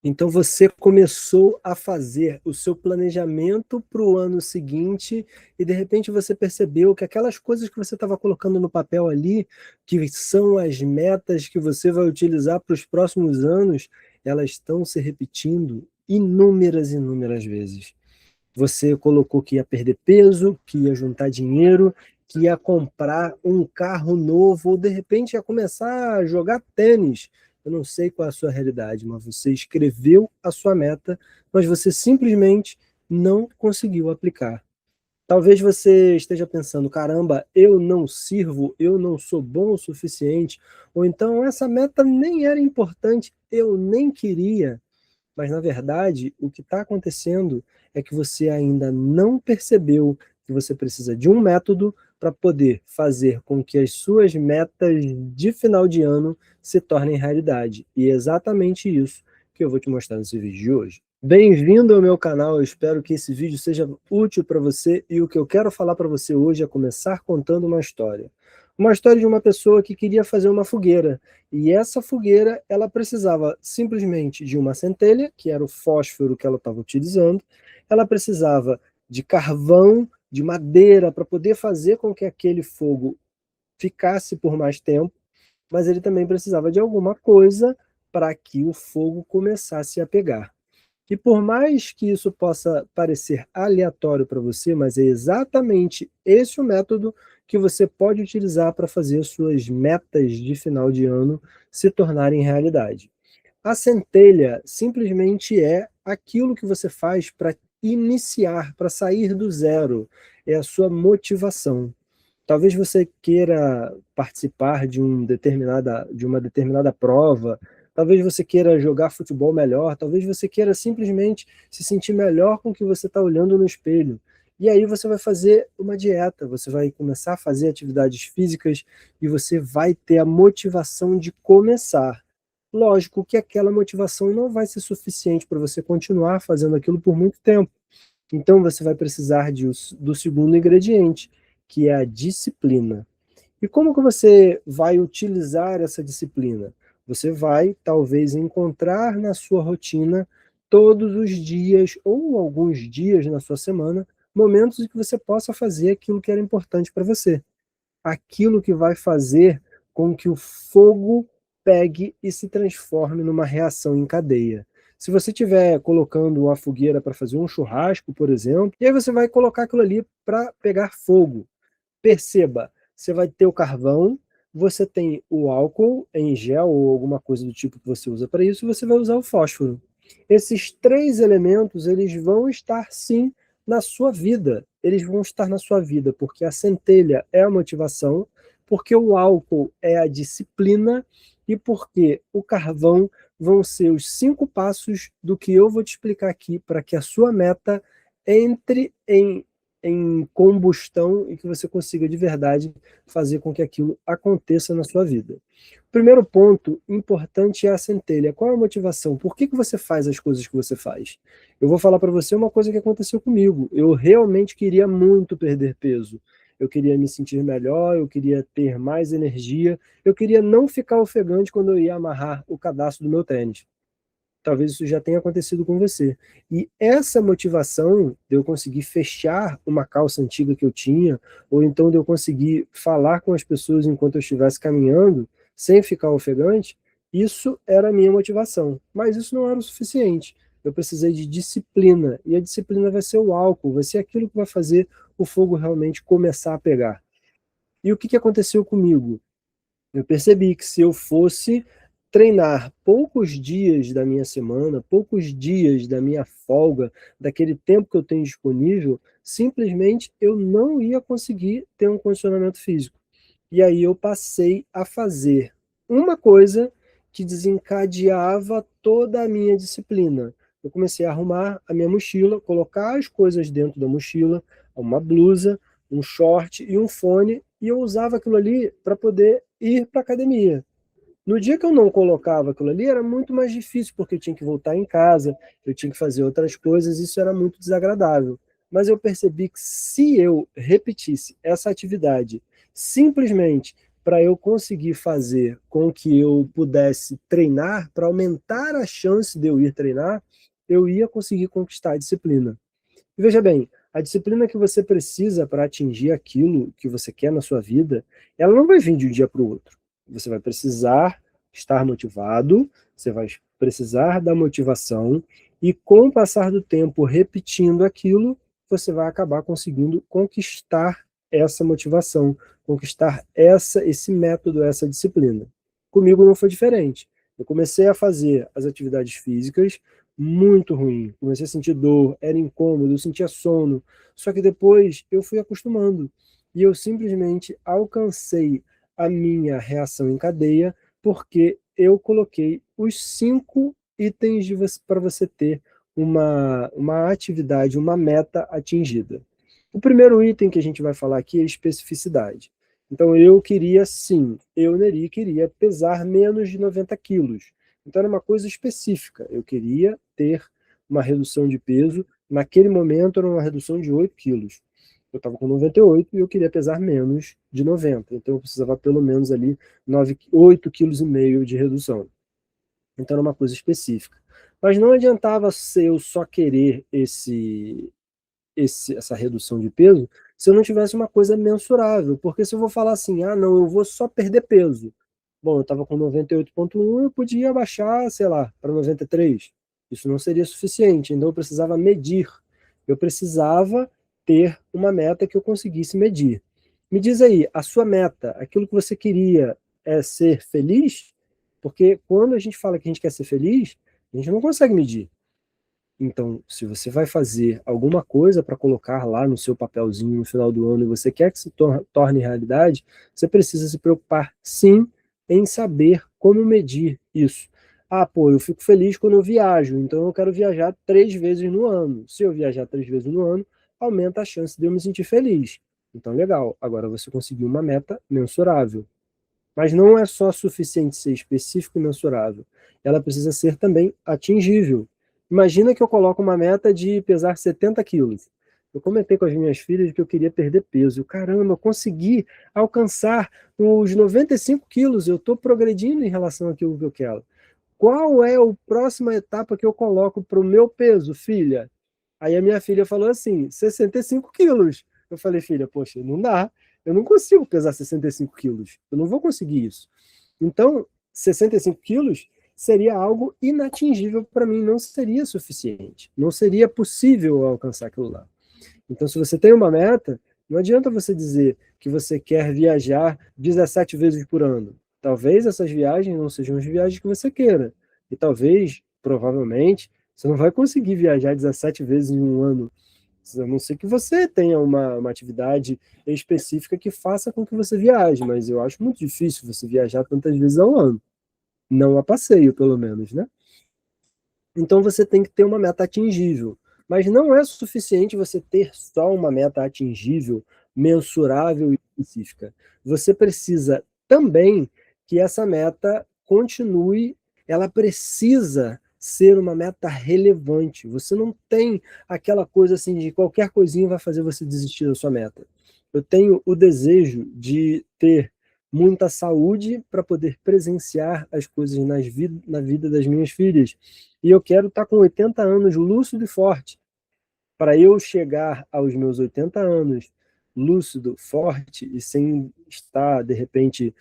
Então você começou a fazer o seu planejamento para o ano seguinte e de repente você percebeu que aquelas coisas que você estava colocando no papel ali, que são as metas que você vai utilizar para os próximos anos, elas estão se repetindo inúmeras, inúmeras vezes. Você colocou que ia perder peso, que ia juntar dinheiro, que ia comprar um carro novo, ou de repente ia começar a jogar tênis. Eu não sei qual é a sua realidade, mas você escreveu a sua meta, mas você simplesmente não conseguiu aplicar. Talvez você esteja pensando, caramba, eu não sirvo, eu não sou bom o suficiente, ou então essa meta nem era importante, eu nem queria. Mas, na verdade, o que está acontecendo é que você ainda não percebeu que você precisa de um método para poder fazer com que as suas metas de final de ano se tornem realidade. E é exatamente isso que eu vou te mostrar nesse vídeo de hoje. Bem-vindo ao meu canal, eu espero que esse vídeo seja útil para você e o que eu quero falar para você hoje é começar contando uma história. Uma história de uma pessoa que queria fazer uma fogueira, e essa fogueira, ela precisava simplesmente de uma centelha, que era o fósforo que ela estava utilizando, ela precisava de carvão, de madeira, para poder fazer com que aquele fogo ficasse por mais tempo, mas ele também precisava de alguma coisa para que o fogo começasse a pegar. E por mais que isso possa parecer aleatório para você, mas é exatamente esse o método que você pode utilizar para fazer suas metas de final de ano se tornarem realidade. A centelha simplesmente é aquilo que você faz para iniciar, para sair do zero. É a sua motivação. Talvez você queira participar de uma determinada prova, talvez você queira jogar futebol melhor, talvez você queira simplesmente se sentir melhor com o que você está olhando no espelho. E aí você vai fazer uma dieta, você vai começar a fazer atividades físicas e você vai ter a motivação de começar. Lógico que aquela motivação não vai ser suficiente para você continuar fazendo aquilo por muito tempo. Então você vai precisar do segundo ingrediente, que é a disciplina. E como que você vai utilizar essa disciplina? Você vai, talvez, encontrar na sua rotina, todos os dias ou alguns dias na sua semana, momentos em que você possa fazer aquilo que era importante para você. Aquilo que vai fazer com que o fogo pegue e se transforme numa reação em cadeia. Se você estiver colocando uma fogueira para fazer um churrasco, por exemplo, e aí você vai colocar aquilo ali para pegar fogo. Perceba, você vai ter o carvão, você tem o álcool em gel ou alguma coisa do tipo que você usa para isso, e você vai usar o fósforo. Esses três elementos, eles vão estar sim na sua vida. Eles vão estar na sua vida, porque a centelha é a motivação, porque o álcool é a disciplina e porque o carvão vão ser os 5 passos do que eu vou te explicar aqui para que a sua meta entre em combustão e que você consiga de verdade fazer com que aquilo aconteça na sua vida. O primeiro ponto importante é a centelha. Qual é a motivação? Por que você faz as coisas que você faz? Eu vou falar para você uma coisa que aconteceu comigo. Eu realmente queria muito perder peso. Eu queria me sentir melhor, eu queria ter mais energia, eu queria não ficar ofegante quando eu ia amarrar o cadastro do meu tênis. Talvez isso já tenha acontecido com você. E essa motivação de eu conseguir fechar uma calça antiga que eu tinha, ou então de eu conseguir falar com as pessoas enquanto eu estivesse caminhando, sem ficar ofegante, isso era a minha motivação. Mas isso não era o suficiente. Eu precisei de disciplina, e a disciplina vai ser o álcool, vai ser aquilo que vai fazer o fogo realmente começar a pegar. E o que aconteceu comigo? Eu percebi que se eu fosse treinar poucos dias da minha semana, poucos dias da minha folga, daquele tempo que eu tenho disponível, simplesmente eu não ia conseguir ter um condicionamento físico. E aí eu passei a fazer uma coisa que desencadeava toda a minha disciplina. Eu comecei a arrumar a minha mochila, colocar as coisas dentro da mochila, uma blusa, um short e um fone, e eu usava aquilo ali para poder ir para a academia. No dia que eu não colocava aquilo ali, era muito mais difícil, porque eu tinha que voltar em casa, eu tinha que fazer outras coisas, isso era muito desagradável. Mas eu percebi que se eu repetisse essa atividade simplesmente para eu conseguir fazer com que eu pudesse treinar, para aumentar a chance de eu ir treinar, eu ia conseguir conquistar a disciplina. E veja bem, a disciplina que você precisa para atingir aquilo que você quer na sua vida, ela não vai vir de um dia para o outro. Você vai precisar estar motivado, você vai precisar da motivação, e com o passar do tempo repetindo aquilo, você vai acabar conseguindo conquistar essa motivação, conquistar esse método, essa disciplina. Comigo não foi diferente. Eu comecei a fazer as atividades físicas muito ruim. Comecei a sentir dor, era incômodo, eu sentia sono. Só que depois eu fui acostumando. E eu simplesmente alcancei a minha reação em cadeia porque eu coloquei os 5 itens para você ter uma atividade, uma meta atingida. O primeiro item que a gente vai falar aqui é especificidade. Então eu queria sim, eu, Neri, queria pesar menos de 90 quilos. Então era uma coisa específica. Eu queria ter uma redução de peso. Naquele momento era uma redução de 8 quilos. Eu estava com 98 e eu queria pesar menos de 90. Então eu precisava pelo menos ali 8,5 kg de redução. Então era uma coisa específica. Mas não adiantava ser eu só querer essa redução de peso se eu não tivesse uma coisa mensurável. Porque se eu vou falar assim, ah, não, eu vou só perder peso. Bom, eu estava com 98,1, eu podia abaixar, sei lá, para 93. Isso não seria suficiente, então eu precisava medir. Eu precisava ter uma meta que eu conseguisse medir. Me diz aí, a sua meta, aquilo que você queria é ser feliz? Porque quando a gente fala que a gente quer ser feliz, a gente não consegue medir. Então, se você vai fazer alguma coisa para colocar lá no seu papelzinho no final do ano e você quer que se torne realidade, você precisa se preocupar, sim, em saber como medir isso. Ah, pô, eu fico feliz quando eu viajo, então eu quero viajar 3 vezes no ano. Se eu viajar 3 vezes no ano, aumenta a chance de eu me sentir feliz. Então, legal. Agora você conseguiu uma meta mensurável. Mas não é só suficiente ser específico e mensurável. Ela precisa ser também atingível. Imagina que eu coloco uma meta de pesar 70 quilos. Eu comentei com as minhas filhas que eu queria perder peso. Caramba, eu consegui alcançar os 95 quilos. Eu estou progredindo em relação àquilo que eu quero. Qual é a próxima etapa que eu coloco para o meu peso, filha? Aí a minha filha falou assim, 65 quilos. Eu falei, filha, poxa, não dá. Eu não consigo pesar 65 quilos. Eu não vou conseguir isso. Então, 65 quilos seria algo inatingível para mim, não seria suficiente. Não seria possível alcançar aquilo lá. Então, se você tem uma meta, não adianta você dizer que você quer viajar 17 vezes por ano. Talvez essas viagens não sejam as viagens que você queira. E talvez, provavelmente, você não vai conseguir viajar 17 vezes em um ano. A não ser que você tenha uma atividade específica que faça com que você viaje, mas eu acho muito difícil você viajar tantas vezes ao ano. Não a passeio, pelo menos, né? Então você tem que ter uma meta atingível. Mas não é suficiente você ter só uma meta atingível, mensurável e específica. Você precisa também que essa meta continue, ela precisa ser uma meta relevante. Você não tem aquela coisa assim de qualquer coisinha vai fazer você desistir da sua meta. Eu tenho o desejo de ter muita saúde para poder presenciar as coisas na vida das minhas filhas. E eu quero estar com 80 anos lúcido e forte. Para eu chegar aos meus 80 anos lúcido, forte e sem estar, de repente,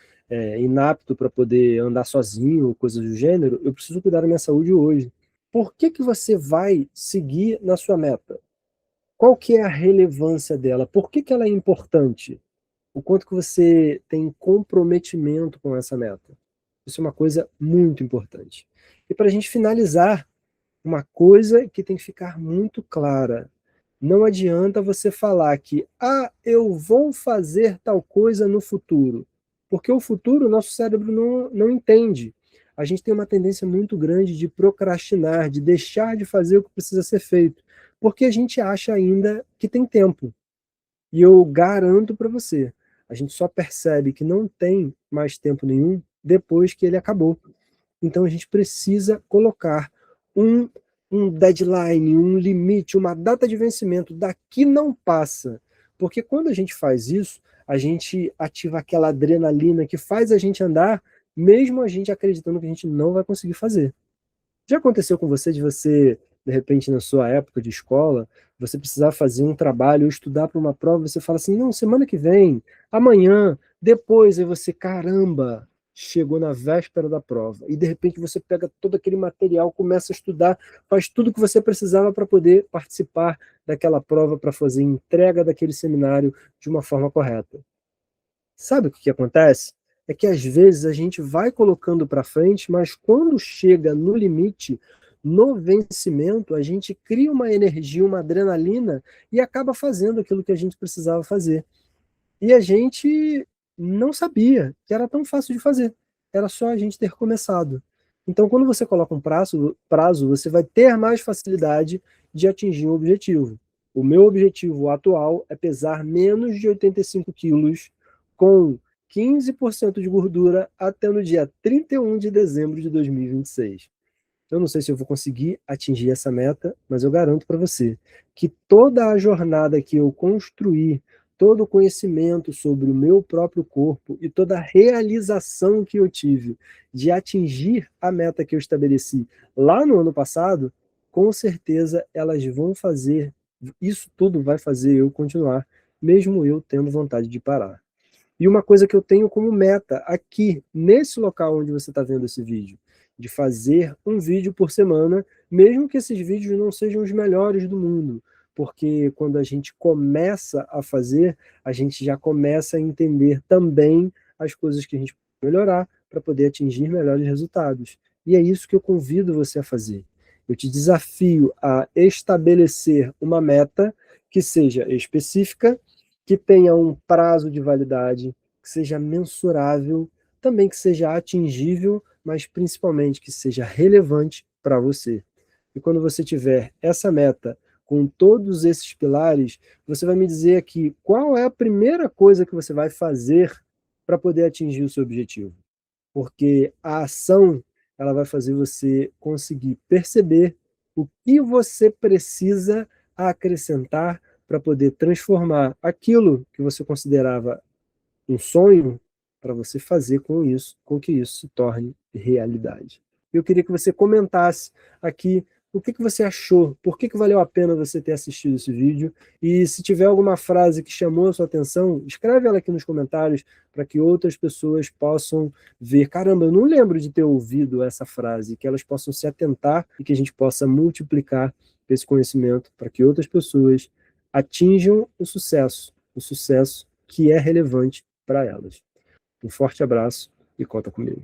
inapto para poder andar sozinho, coisas do gênero, eu preciso cuidar da minha saúde hoje. Por que você vai seguir na sua meta? Qual que é a relevância dela? Por que ela é importante? O quanto que você tem comprometimento com essa meta? Isso é uma coisa muito importante. E para a gente finalizar, uma coisa que tem que ficar muito clara. Não adianta você falar que, ah, eu vou fazer tal coisa no futuro. Porque o futuro, o nosso cérebro não entende. A gente tem uma tendência muito grande de procrastinar, de deixar de fazer o que precisa ser feito. Porque a gente acha ainda que tem tempo. E eu garanto para você, a gente só percebe que não tem mais tempo nenhum depois que ele acabou. Então a gente precisa colocar um, um deadline, um limite, uma data de vencimento. Daqui não passa. Porque quando a gente faz isso, a gente ativa aquela adrenalina que faz a gente andar, mesmo a gente acreditando que a gente não vai conseguir fazer. Já aconteceu com você de você, de repente, na sua época de escola, você precisar fazer um trabalho ou estudar para uma prova, você fala assim, não, semana que vem, amanhã, depois, aí você, caramba, chegou na véspera da prova. E de repente você pega todo aquele material, começa a estudar, faz tudo que você precisava para poder participar daquela prova, para fazer entrega daquele seminário de uma forma correta. Sabe o que acontece? É que às vezes a gente vai colocando para frente, mas quando chega no limite, no vencimento, a gente cria uma energia, uma adrenalina e acaba fazendo aquilo que a gente precisava fazer. E a gente não sabia que era tão fácil de fazer. Era só a gente ter começado. Então, quando você coloca um prazo, você vai ter mais facilidade de atingir um objetivo. O meu objetivo atual é pesar menos de 85 quilos com 15% de gordura até no dia 31 de dezembro de 2026. Eu não sei se eu vou conseguir atingir essa meta, mas eu garanto para você que toda a jornada que eu construí, todo o conhecimento sobre o meu próprio corpo e toda a realização que eu tive de atingir a meta que eu estabeleci lá no ano passado, com certeza elas vão fazer, isso tudo vai fazer eu continuar, mesmo eu tendo vontade de parar. E uma coisa que eu tenho como meta aqui, nesse local onde você está vendo esse vídeo, de fazer um vídeo por semana, mesmo que esses vídeos não sejam os melhores do mundo, porque quando a gente começa a fazer, a gente já começa a entender também as coisas que a gente pode melhorar para poder atingir melhores resultados. E é isso que eu convido você a fazer. Eu te desafio a estabelecer uma meta que seja específica, que tenha um prazo de validade, que seja mensurável, também que seja atingível, mas principalmente que seja relevante para você. E quando você tiver essa meta com todos esses pilares, você vai me dizer aqui qual é a primeira coisa que você vai fazer para poder atingir o seu objetivo. Porque a ação, ela vai fazer você conseguir perceber o que você precisa acrescentar para poder transformar aquilo que você considerava um sonho para você fazer com isso, com que isso se torne realidade. Eu queria que você comentasse aqui o que você achou, por que valeu a pena você ter assistido esse vídeo, e se tiver alguma frase que chamou a sua atenção, escreve ela aqui nos comentários para que outras pessoas possam ver, caramba, eu não lembro de ter ouvido essa frase, que elas possam se atentar e que a gente possa multiplicar esse conhecimento para que outras pessoas atinjam o sucesso que é relevante para elas. Um forte abraço e conta comigo.